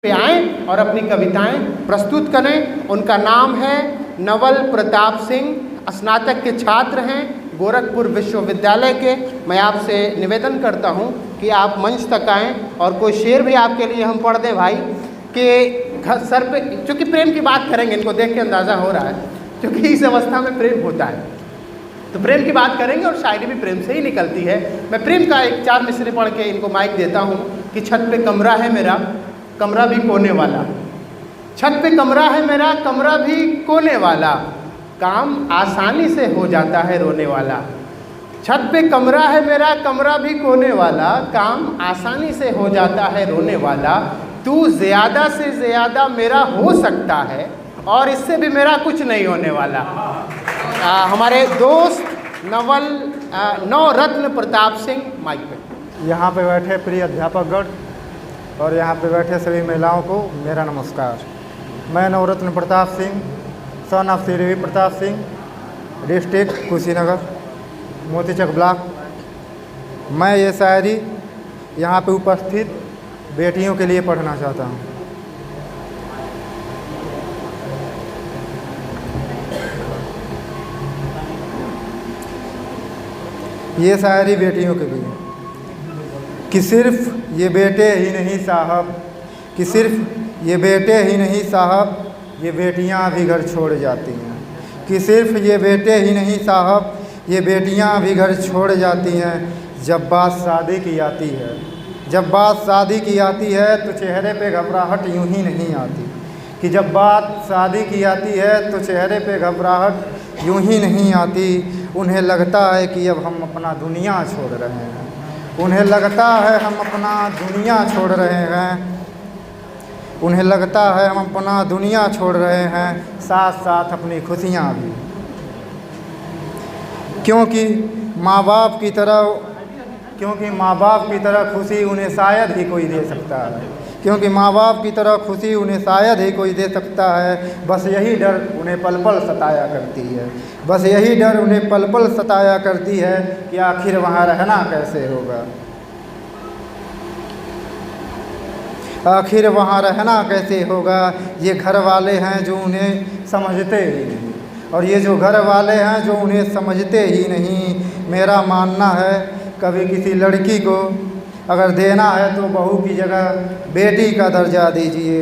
पे आएँ और अपनी कविताएं प्रस्तुत करें। उनका नाम है नवल प्रताप सिंह, स्नातक के छात्र हैं गोरखपुर विश्वविद्यालय के। मैं आपसे निवेदन करता हूं कि आप मंच तक आएँ और कोई शेर भी आपके लिए हम पढ़ दें भाई, कि सर पे, चूँकि प्रेम की बात करेंगे, इनको देख के अंदाज़ा हो रहा है क्योंकि इस अवस्था में प्रेम होता है, तो प्रेम की बात करेंगे और शायरी भी प्रेम से ही निकलती है। मैं प्रेम का एक 4 मिसरे पढ़ के इनको माइक देता हूँ कि छत पे कमरा है मेरा, कमरा भी कोने वाला। छत पे कमरा है मेरा, कमरा भी कोने वाला, काम आसानी से हो जाता है रोने वाला। छत पे कमरा है मेरा, कमरा भी कोने वाला, काम आसानी से हो जाता है रोने वाला। तू ज़्यादा से ज़्यादा मेरा हो सकता है और इससे भी मेरा कुछ नहीं होने वाला। हमारे दोस्त नवरत्न प्रताप सिंह माइक पे। यहाँ पे बैठे प्रिय अध्यापकगण और यहाँ पे बैठे सभी महिलाओं को मेरा नमस्कार। मैं Navratan Pratap Singh, son of Shri Ravi Pratap Singh, district Kushinagar, Motichak block. मैं ये शायरी यहाँ पे उपस्थित बेटियों के लिए पढ़ना चाहता हूँ। ये शायरी बेटियों के लिए कि सिर्फ ये बेटे ही नहीं साहब, कि सिर्फ ये बेटे ही नहीं साहब, ये बेटियां भी घर छोड़ जाती हैं। कि सिर्फ ये बेटे ही नहीं साहब, ये बेटियां भी घर छोड़ जाती हैं। जब बात शादी की आती है, जब बात शादी की आती है तो चेहरे पे घबराहट यूं ही नहीं आती। कि जब बात शादी की आती है तो चेहरे पे घबराहट यूं ही नहीं आती। उन्हें लगता है कि अब हम अपना दुनिया छोड़ रहे हैं, उन्हें लगता है हम अपना दुनिया छोड़ रहे हैं, उन्हें लगता है हम अपना दुनिया छोड़ रहे हैं, साथ साथ अपनी खुशियाँ भी। क्योंकि माँ बाप की तरह खुशी उन्हें शायद ही कोई दे सकता है, क्योंकि माँ बाप की तरह खुशी उन्हें शायद ही कोई दे सकता है। बस यही डर उन्हें पल पल सताया करती है, बस यही डर उन्हें पल पल सताया करती है कि आखिर वहाँ रहना कैसे होगा, आखिर वहाँ रहना कैसे होगा। ये घर वाले हैं जो उन्हें समझते ही नहीं, और ये जो घर वाले हैं जो उन्हें समझते ही नहीं। मेरा मानना है कभी किसी लड़की को अगर देना है तो बहू की जगह बेटी का दर्जा दीजिए।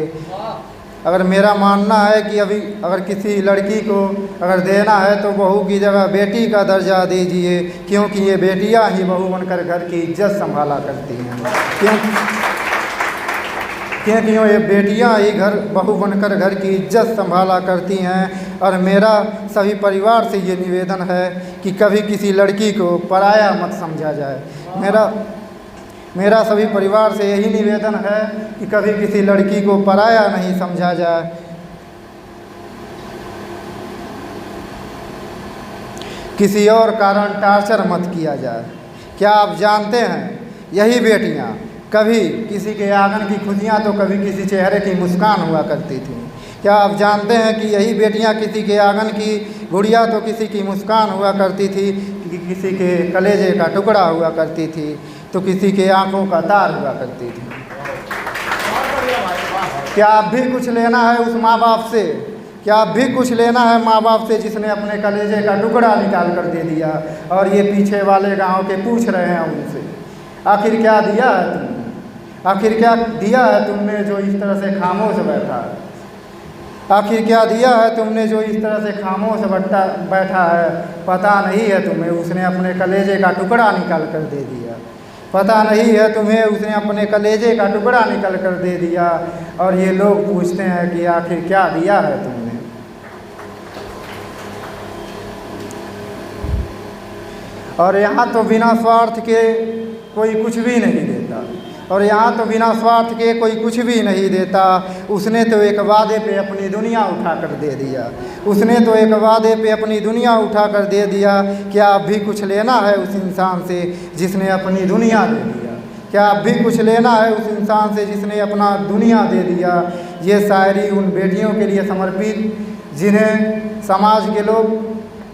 अगर मेरा मानना है कि अगर किसी लड़की को अगर देना है तो बहू की जगह बेटी का दर्जा दीजिए, क्योंकि ये बेटियां ही बहू बनकर घर की इज्जत संभाला करती हैं। क्योंकि ये बेटियां ही बहू बनकर घर की इज्जत संभाला करती हैं। और मेरा सभी परिवार से ये निवेदन है कि कभी किसी लड़की को पराया मत समझा जाए। मेरा सभी परिवार से यही निवेदन है कि कभी किसी लड़की को पराया नहीं समझा जाए। किसी और कारण टार्चर मत किया जाए। क्या आप जानते हैं यही बेटियां कभी किसी के आंगन की खुशियां तो कभी किसी चेहरे की मुस्कान हुआ करती थी। क्या आप जानते हैं कि यही बेटियां किसी के आंगन की गुड़िया तो किसी की मुस्कान हुआ करती थी, कि किसी के कलेजे का टुकड़ा हुआ करती थी, तो किसी के आंखों का तार हुआ करती थी। क्या आप भी कुछ लेना है उस माँ बाप से? क्या आप भी कुछ लेना है माँ बाप से जिसने अपने कलेजे का टुकड़ा निकाल कर दे दिया? और ये पीछे वाले गांव के पूछ रहे हैं उनसे, आखिर क्या दिया है तुमने? आखिर क्या दिया है तुमने जो इस तरह से खामोश बैठा है? आखिर क्या दिया है तुमने जो इस तरह से खामोश बैठा है? पता नहीं है तुम्हें उसने अपने कलेजे का टुकड़ा निकाल कर दे दिया। पता नहीं है तुम्हें उसने अपने कलेजे का टुकड़ा निकाल कर दे दिया। और ये लोग पूछते हैं कि आखिर क्या दिया है तुमने? और यहाँ तो बिना स्वार्थ के कोई कुछ भी नहीं देता, और यहाँ तो बिना स्वार्थ के कोई कुछ भी नहीं देता। उसने तो एक वादे पे अपनी दुनिया उठा कर दे दिया, उसने तो एक वादे पे अपनी दुनिया उठा कर दे दिया। क्या आप भी कुछ लेना है उस इंसान से जिसने अपनी दुनिया दे दिया? क्या आप भी कुछ लेना है उस इंसान से जिसने अपना दुनिया दे दिया? ये शायरी उन बेटियों के लिए समर्पित जिन्हें समाज के लोग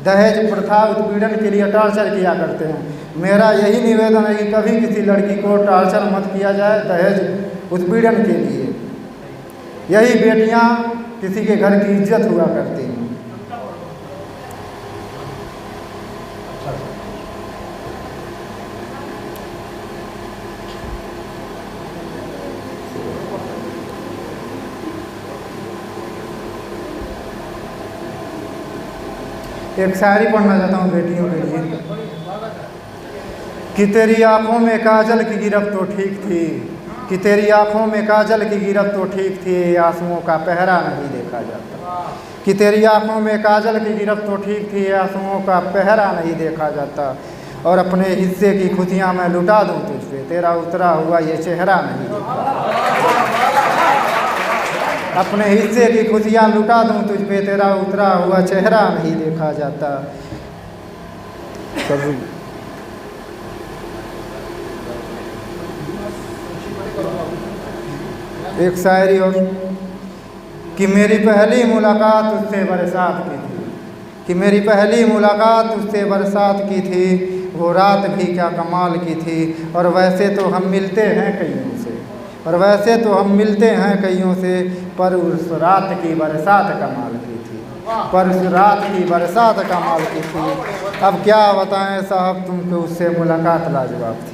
दहेज प्रथा उत्पीड़न के लिए टॉर्चर किया करते हैं। मेरा यही निवेदन है कि कभी किसी लड़की को टॉर्चर मत किया जाए दहेज उत्पीड़न के लिए। यही बेटियां किसी के घर की इज्जत हुआ करती हैं। एक शायरी पढ़ना चाहता हूँ बेटियों के लिए कि तेरी आंखों में काजल की गिरफ्त तो ठीक थी, कि तेरी आंखों में काजल की गिरफ्त तो ठीक थी, आंसुओं का पहरा नहीं देखा जाता। कि तेरी आंखों में काजल की गिरफ्त तो ठीक थी, आंसुओं का पहरा नहीं देखा जाता। और अपने हिस्से की खुशियाँ मैं लुटा दूँ तुझ पे, तेरा उतरा हुआ ये चेहरा नहीं देखा। अपने हिस्से की खुशियाँ लुटा दूँ तुझ पे, तेरा उतरा हुआ चेहरा नहीं देखा जाता। एक शायरी और कि मेरी पहली मुलाकात उससे बरसात की थी, कि मेरी पहली मुलाकात उससे बरसात की थी, वो रात भी क्या कमाल की थी। और वैसे तो हम मिलते हैं कईयों से, और वैसे तो हम मिलते हैं कईयों से, पर उस रात की बरसात कमाल की थी, पर उस रात की बरसात कमाल की थी। अब क्या बताएं साहब तुमको, उससे मुलाकात लाजवाब थी।